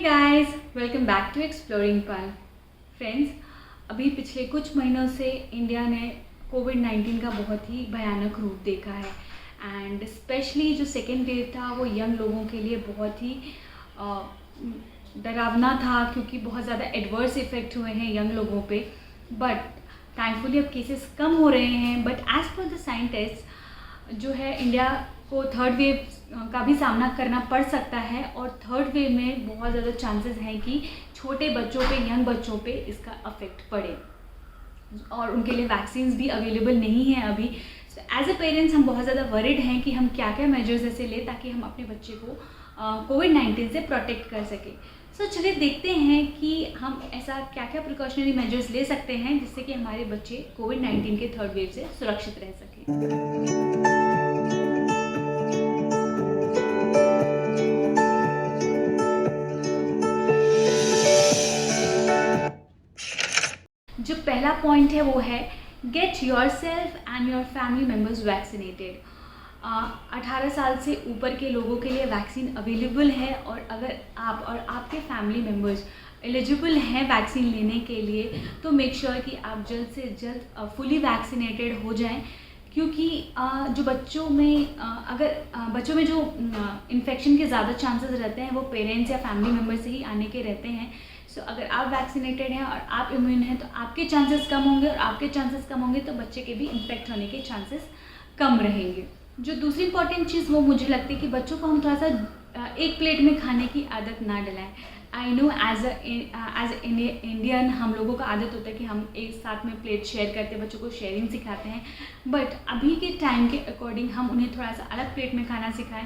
Guys, welcome back to exploring pal. Friends, अभी पिछले कुछ महीनों से इंडिया ने कोविड-19 का बहुत ही भयानक रूप देखा है एंड स्पेशली जो सेकेंड वेव था वो यंग लोगों के लिए बहुत ही अ, डरावना था क्योंकि बहुत ज़्यादा एडवर्स इफ़ेक्ट हुए हैं यंग लोगों पे। बट थैंकफुली अब केसेस कम हो रहे हैं, but as per the scientist जो है इंडिया को थर्ड वेव का भी सामना करना पड़ सकता है और थर्ड वेव में बहुत ज़्यादा चांसेस हैं कि छोटे बच्चों पे, यंग बच्चों पे इसका अफेक्ट पड़े और उनके लिए वैक्सीन्स भी अवेलेबल नहीं है अभी। एज ए पेरेंट्स हम बहुत ज़्यादा वरिड हैं कि हम क्या क्या मेजर्स ऐसे लें ताकि हम अपने बच्चे को कोविड-19 से प्रोटेक्ट कर सकें। सो चलिए देखते हैं कि हम ऐसा क्या क्या प्रिकॉशनरी मेजर्स ले सकते हैं जिससे कि हमारे बच्चे कोविड-19 के थर्ड वेव से सुरक्षित रह सकें। जो पहला पॉइंट है वो है get your self and your family members vaccinated. 18 साल से ऊपर के लोगों के लिए वैक्सीन अवेलेबल है और अगर आप और आपके फैमिली मेम्बर्स एलिजिबल हैं वैक्सीन लेने के लिए तो मेक श्योर कि आप जल्द से जल्द फुली वैक्सीनेटेड हो जाएं, क्योंकि जो बच्चों में बच्चों में जो इन्फेक्शन के ज़्यादा चांसेस रहते हैं वो पेरेंट्स या फैमिली मेम्बर से ही आने के रहते हैं। सो अगर आप वैक्सीनेटेड हैं और आप इम्यून हैं तो आपके चांसेस कम होंगे और आपके चांसेस कम होंगे तो बच्चे के भी इन्फेक्ट होने के चांसेस कम रहेंगे। जो दूसरी इंपॉर्टेंट चीज़ वो मुझे लगती है कि बच्चों को हम थोड़ा सा एक प्लेट में खाने की आदत ना डलाएं। आई नो एज इंडियन हम लोगों का आदत होता है कि हम एक साथ में प्लेट शेयर करते हैं, बच्चों को शेयरिंग सिखाते हैं, बट अभी के टाइम के अकॉर्डिंग हम उन्हें थोड़ा सा अलग प्लेट में खाना सिखाएं,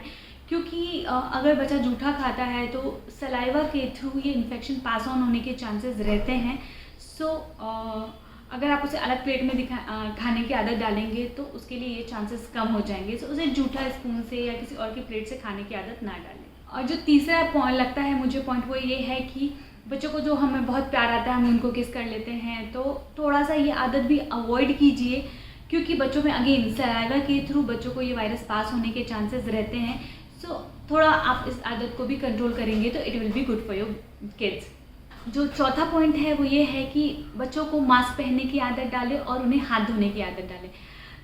क्योंकि अगर बच्चा जूठा खाता है तो सलाइवा के थ्रू ये इन्फेक्शन पास ऑन होने के चांसेस रहते हैं। सो अगर आप उसे अलग प्लेट में खाने की आदत डालेंगे तो उसके लिए ये चांसेस कम हो जाएंगे। सो उसे जूठा स्पून से या किसी और की प्लेट से खाने की आदत ना डालें। और जो तीसरा पॉइंट लगता है मुझे पॉइंट वो ये है कि बच्चों को जो हमें बहुत प्यार आता है हम उनको किस कर लेते हैं, तो थोड़ा सा ये आदत भी अवॉइड कीजिए, क्योंकि बच्चों में अगेन सलाइवा के थ्रू बच्चों को ये वायरस पास होने के चांसेस रहते हैं। सो थोड़ा आप इस आदत को भी कंट्रोल करेंगे तो it will be good for your kids. जो चौथा पॉइंट है वो ये है कि बच्चों को मास्क पहनने की आदत डालें और उन्हें हाथ धोने की आदत डालें।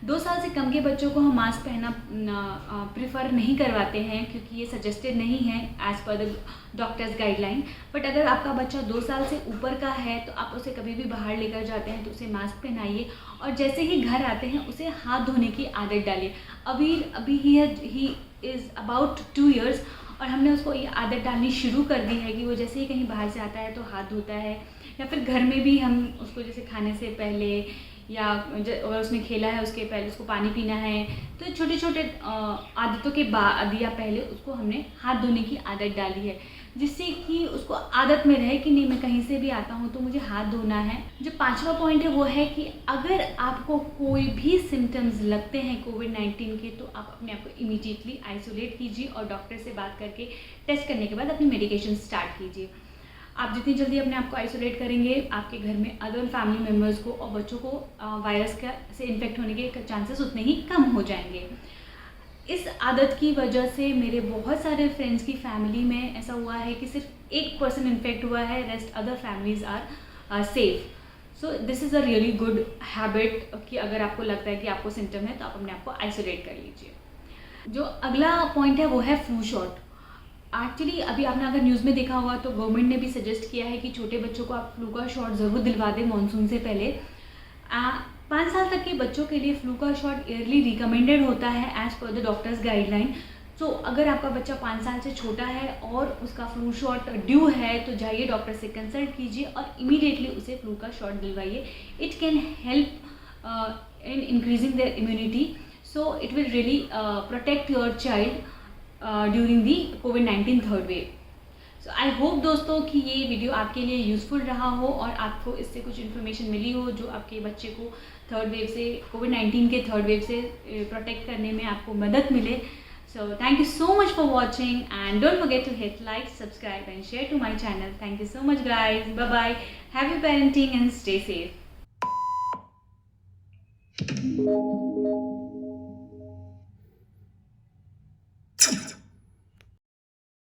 2 साल से कम के बच्चों को हम मास्क पहनना प्रिफर नहीं करवाते हैं क्योंकि ये सजेस्टेड नहीं है as per the doctors guideline. But अगर आपका बच्चा 2 साल से ऊपर का है तो आप उसे कभी भी बाहर लेकर जाते हैं तो उसे मास्क पहनाइए और जैसे ही घर आते हैं उसे हाथ धोने की आदत डालिए। अभी ही इज़ अबाउट 2 years और हमने उसको ये आदत डालनी शुरू कर दी है कि वो जैसे ही कहीं बाहर से आता है तो हाथ धोता है, या फिर घर में भी हम उसको जैसे खाने से पहले या और उसने खेला है उसके पहले उसको पानी पीना है, तो छोटे छोटे आदतों के बाद या पहले उसको हमने हाथ धोने की आदत डाली है, जिससे कि उसको आदत में रहे कि नहीं मैं कहीं से भी आता हूँ तो मुझे हाथ धोना है। जो 5वां पॉइंट है वो है कि अगर आपको कोई भी सिम्टम्स लगते हैं कोविड-19 के तो आप अपने आप को इमीडिएटली आइसोलेट कीजिए और डॉक्टर से बात करके टेस्ट करने के बाद अपनी मेडिकेशन स्टार्ट कीजिए। आप जितनी जल्दी अपने आप को आइसोलेट करेंगे आपके घर में अदर फैमिली मेम्बर्स को और बच्चों को वायरस से इन्फेक्ट होने के चांसेस उतने ही कम हो जाएंगे। इस आदत की वजह से मेरे बहुत सारे फ्रेंड्स की फैमिली में ऐसा हुआ है कि सिर्फ एक पर्सन इन्फेक्ट हुआ है, rest other families are safe. So this is a really good habit कि अगर आपको लगता है कि आपको सिम्टम है तो आप अपने आप को आइसोलेट कर लीजिए। जो अगला पॉइंट है वो है फ्लू शॉट। एक्चुअली अभी आपने अगर न्यूज़ में देखा होगा तो गवर्नमेंट ने भी सजेस्ट किया है कि छोटे बच्चों को आप फ्लू का शॉट ज़रूर दिलवा दें मानसून से पहले। 5 साल तक के बच्चों के लिए फ्लू का शॉट ईयरली रिकमेंडेड होता है as per the doctors guideline. तो अगर आपका बच्चा 5 साल से छोटा है और उसका फ्लू शॉट ड्यू है तो जाइए डॉक्टर से कंसल्ट कीजिए और इमीडिएटली उसे फ्लू का शॉट दिलवाइए। It can help in increasing their immunity, so it will really protect your child during the कोविड-19 third wave. So I hope दोस्तों कि ये वीडियो आपके लिए यूज़फुल रहा हो और आपको इससे कुछ इन्फॉर्मेशन मिली हो जो आपके बच्चे को थर्ड वेव से कोविड-19 के थर्ड वेव से प्रोटेक्ट करने में आपको मदद मिले। So thank you so much for watching and don't forget to hit like, subscribe and share to my channel. Thank you so much guys, bye bye, happy parenting and stay safe.